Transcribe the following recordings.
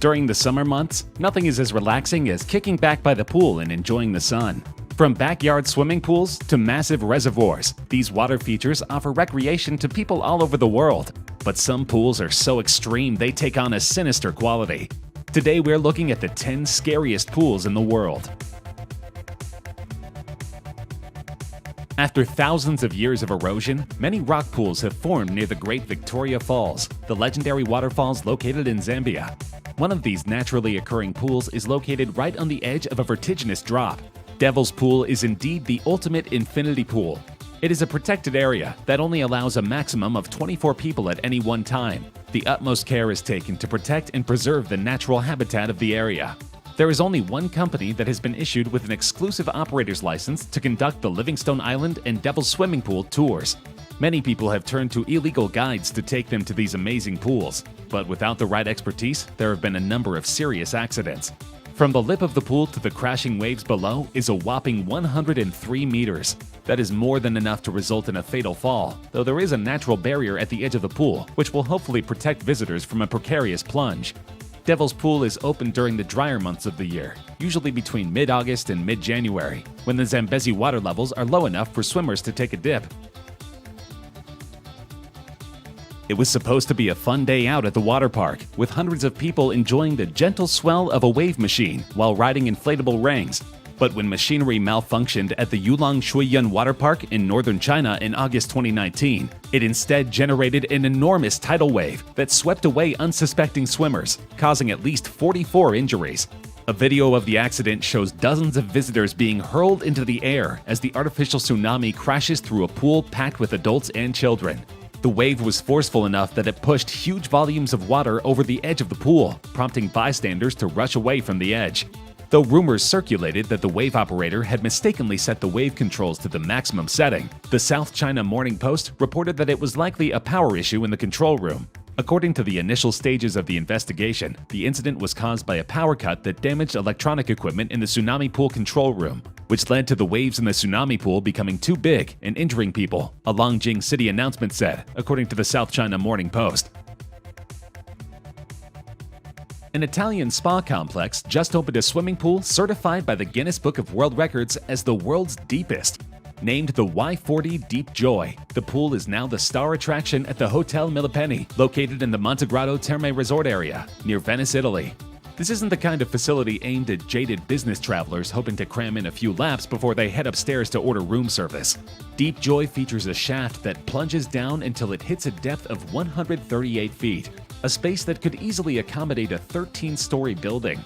During the summer months, nothing is as relaxing as kicking back by the pool and enjoying the sun. From backyard swimming pools to massive reservoirs, these water features offer recreation to people all over the world. But some pools are so extreme they take on a sinister quality. Today we're looking at the 10 scariest pools in the world. After thousands of years of erosion, many rock pools have formed near the Great Victoria Falls, the legendary waterfalls located in Zambia. One of these naturally occurring pools is located right on the edge of a vertiginous drop. Devil's Pool is indeed the ultimate infinity pool. It is a protected area that only allows a maximum of 24 people at any one time. The utmost care is taken to protect and preserve the natural habitat of the area. There is only one company that has been issued with an exclusive operator's license to conduct the Livingstone Island and Devil's Swimming Pool tours. Many people have turned to illegal guides to take them to these amazing pools, but without the right expertise, there have been a number of serious accidents. From the lip of the pool to the crashing waves below is a whopping 103 meters. That is more than enough to result in a fatal fall, though there is a natural barrier at the edge of the pool, which will hopefully protect visitors from a precarious plunge. Devil's Pool is open during the drier months of the year, usually between mid-August and mid-January, when the Zambezi water levels are low enough for swimmers to take a dip. It was supposed to be a fun day out at the water park, with hundreds of people enjoying the gentle swell of a wave machine while riding inflatable rings. But when machinery malfunctioned at the Yulong Shuiyuan Water Park in northern China in August 2019, it instead generated an enormous tidal wave that swept away unsuspecting swimmers, causing at least 44 injuries. A video of the accident shows dozens of visitors being hurled into the air as the artificial tsunami crashes through a pool packed with adults and children. The wave was forceful enough that it pushed huge volumes of water over the edge of the pool, prompting bystanders to rush away from the edge. Though rumors circulated that the wave operator had mistakenly set the wave controls to the maximum setting, the South China Morning Post reported that it was likely a power issue in the control room. According to the initial stages of the investigation, the incident was caused by a power cut that damaged electronic equipment in the tsunami pool control room, which led to the waves in the tsunami pool becoming too big and injuring people, a Longjing city announcement said, according to the South China Morning Post. An Italian spa complex just opened a swimming pool certified by the Guinness Book of World Records as the world's deepest. Named the Y40 Deep Joy, the pool is now the star attraction at the Hotel Milipeni, located in the Montegrotto Terme Resort area, near Venice, Italy. This isn't the kind of facility aimed at jaded business travelers hoping to cram in a few laps before they head upstairs to order room service. Deep Joy features a shaft that plunges down until it hits a depth of 138 feet, a space that could easily accommodate a 13-story building.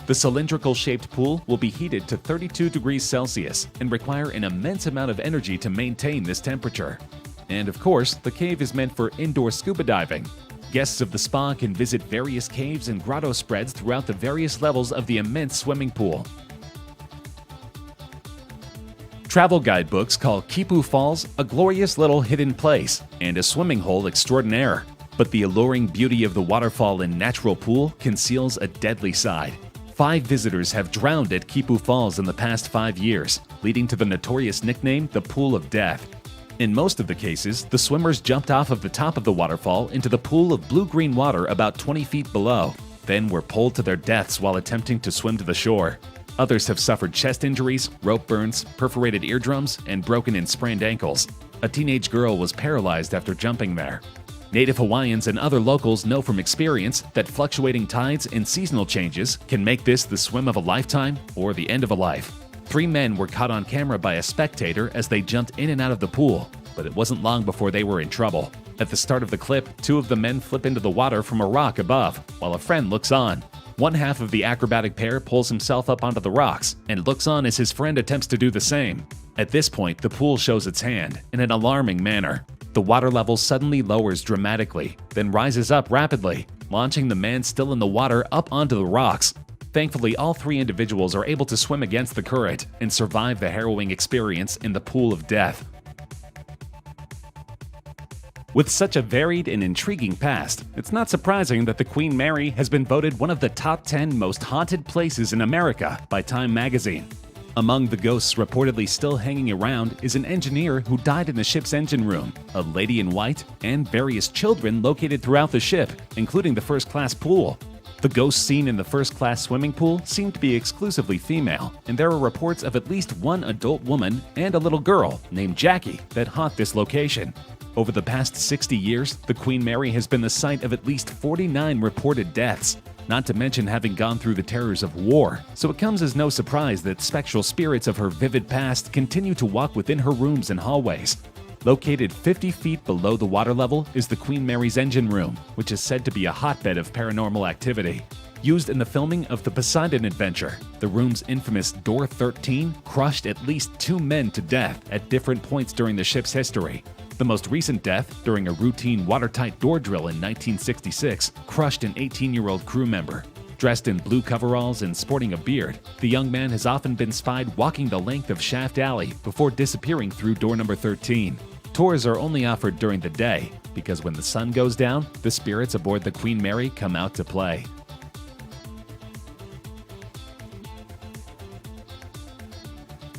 The cylindrical-shaped pool will be heated to 32 degrees Celsius and require an immense amount of energy to maintain this temperature. And of course, the cave is meant for indoor scuba diving. Guests of the spa can visit various caves and grotto spreads throughout the various levels of the immense swimming pool. Travel guidebooks call Qipu Falls a glorious little hidden place and a swimming hole extraordinaire. But the alluring beauty of the waterfall and natural pool conceals a deadly side. 5 visitors have drowned at Qipu Falls in the past 5 years, leading to the notorious nickname the Pool of Death. In most of the cases, the swimmers jumped off of the top of the waterfall into the pool of blue-green water about 20 feet below, then were pulled to their deaths while attempting to swim to the shore. Others have suffered chest injuries, rope burns, perforated eardrums, and broken and sprained ankles. A teenage girl was paralyzed after jumping there. Native Hawaiians and other locals know from experience that fluctuating tides and seasonal changes can make this the swim of a lifetime or the end of a life. 3 men were caught on camera by a spectator as they jumped in and out of the pool, but it wasn't long before they were in trouble. At the start of the clip, 2 of the men flip into the water from a rock above, while a friend looks on. One half of the acrobatic pair pulls himself up onto the rocks and looks on as his friend attempts to do the same. At this point, the pool shows its hand in an alarming manner. The water level suddenly lowers dramatically, then rises up rapidly, launching the man still in the water up onto the rocks. Thankfully, all 3 individuals are able to swim against the current and survive the harrowing experience in the pool of death. With such a varied and intriguing past, it's not surprising that the Queen Mary has been voted one of the top 10 most haunted places in America by Time magazine. Among the ghosts reportedly still hanging around is an engineer who died in the ship's engine room, a lady in white, and various children located throughout the ship, including the first-class pool. The ghosts seen in the first-class swimming pool seem to be exclusively female, and there are reports of at least one adult woman and a little girl named Jackie that haunt this location. Over the past 60 years, the Queen Mary has been the site of at least 49 reported deaths, not to mention having gone through the terrors of war, so it comes as no surprise that spectral spirits of her vivid past continue to walk within her rooms and hallways. Located 50 feet below the water level is the Queen Mary's engine room, which is said to be a hotbed of paranormal activity. Used in the filming of the Poseidon adventure, the room's infamous Door 13 crushed at least 2 men to death at different points during the ship's history. The most recent death, during a routine watertight door drill in 1966, crushed an 18-year-old crew member. Dressed in blue coveralls and sporting a beard, the young man has often been spied walking the length of Shaft Alley before disappearing through door number 13. Tours are only offered during the day, because when the sun goes down, the spirits aboard the Queen Mary come out to play.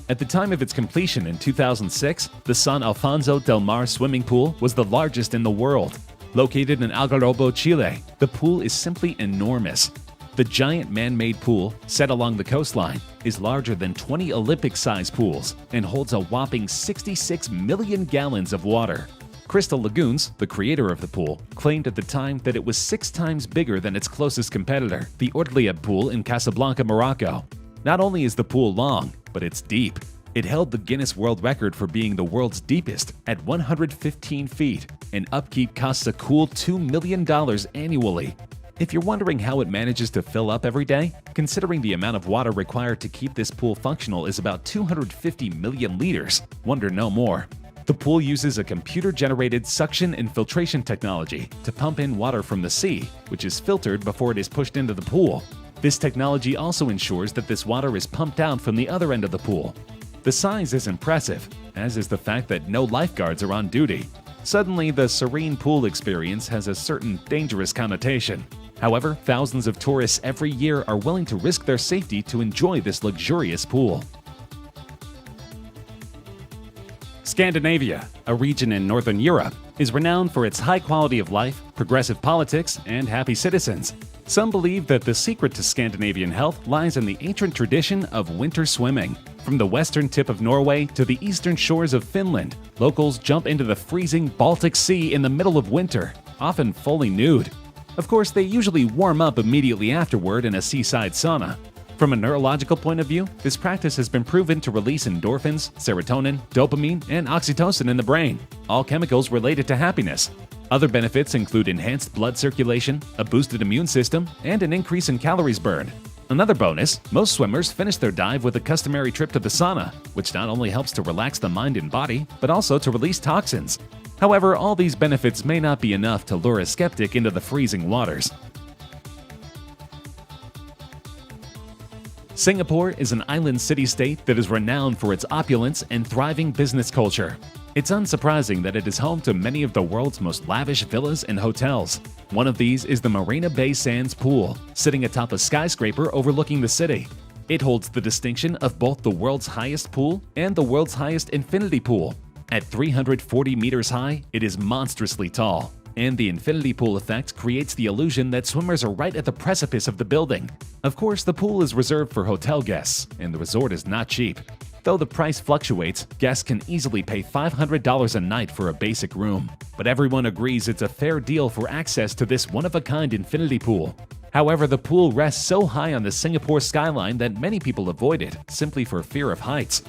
At the time of its completion in 2006, the San Alfonso del Mar swimming pool was the largest in the world. Located in Algarrobo, Chile, the pool is simply enormous. The giant man-made pool, set along the coastline, is larger than 20 Olympic-sized pools and holds a whopping 66 million gallons of water. Crystal Lagoons, the creator of the pool, claimed at the time that it was 6 times bigger than its closest competitor, the Ortlieb pool in Casablanca, Morocco. Not only is the pool long, but it's deep. It held the Guinness World Record for being the world's deepest at 115 feet, and upkeep costs a cool $2 million annually. If you're wondering how it manages to fill up every day, considering the amount of water required to keep this pool functional is about 250 million liters, wonder no more. The pool uses a computer-generated suction and filtration technology to pump in water from the sea, which is filtered before it is pushed into the pool. This technology also ensures that this water is pumped out from the other end of the pool. The size is impressive, as is the fact that no lifeguards are on duty. Suddenly, the serene pool experience has a certain dangerous connotation. However, thousands of tourists every year are willing to risk their safety to enjoy this luxurious pool. Scandinavia, a region in Northern Europe, is renowned for its high quality of life, progressive politics, and happy citizens. Some believe that the secret to Scandinavian health lies in the ancient tradition of winter swimming. From the western tip of Norway to the eastern shores of Finland, locals jump into the freezing Baltic Sea in the middle of winter, often fully nude. Of course, they usually warm up immediately afterward in a seaside sauna. From a neurological point of view, this practice has been proven to release endorphins, serotonin, dopamine, and oxytocin in the brain, all chemicals related to happiness. Other benefits include enhanced blood circulation, a boosted immune system, and an increase in calories burned. Another bonus, most swimmers finish their dive with a customary trip to the sauna, which not only helps to relax the mind and body, but also to release toxins. However, all these benefits may not be enough to lure a skeptic into the freezing waters. Singapore is an island city-state that is renowned for its opulence and thriving business culture. It's unsurprising that it is home to many of the world's most lavish villas and hotels. One of these is the Marina Bay Sands Pool, sitting atop a skyscraper overlooking the city. It holds the distinction of both the world's highest pool and the world's highest infinity pool. At 340 meters high, it is monstrously tall, and the infinity pool effect creates the illusion that swimmers are right at the precipice of the building. Of course, the pool is reserved for hotel guests, and the resort is not cheap. Though the price fluctuates, guests can easily pay $500 a night for a basic room. But everyone agrees it's a fair deal for access to this one-of-a-kind infinity pool. However, the pool rests so high on the Singapore skyline that many people avoid it, simply for fear of heights.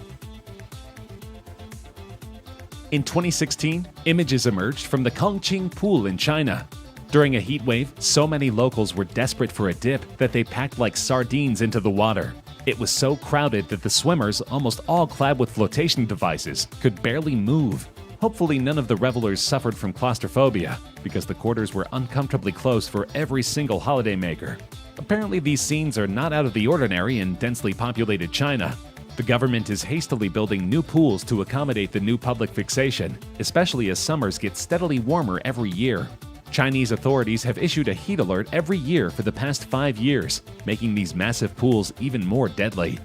In 2016, images emerged from the Kongqing Pool in China. During a heat wave, so many locals were desperate for a dip that they packed like sardines into the water. It was so crowded that the swimmers, almost all clad with flotation devices, could barely move. Hopefully none of the revelers suffered from claustrophobia, because the quarters were uncomfortably close for every single holidaymaker. Apparently these scenes are not out of the ordinary in densely populated China. The government is hastily building new pools to accommodate the new public fixation, especially as summers get steadily warmer every year. Chinese authorities have issued a heat alert every year for the past 5 years, making these massive pools even more deadly.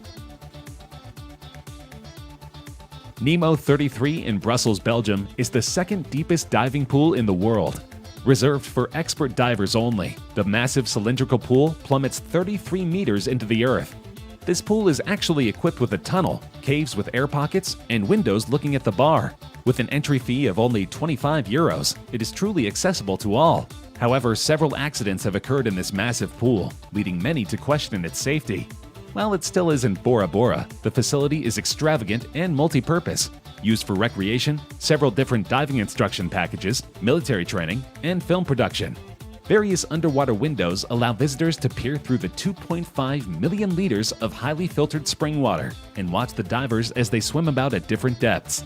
Nemo 33 in Brussels, Belgium is the second deepest diving pool in the world. Reserved for expert divers only, the massive cylindrical pool plummets 33 meters into the earth. This pool is actually equipped with a tunnel, caves with air pockets, and windows looking at the bar. With an entry fee of only €25, it is truly accessible to all. However, several accidents have occurred in this massive pool, leading many to question its safety. While it still isn't Bora Bora, the facility is extravagant and multi-purpose, used for recreation, several different diving instruction packages, military training, and film production. Various underwater windows allow visitors to peer through the 2.5 million liters of highly filtered spring water and watch the divers as they swim about at different depths.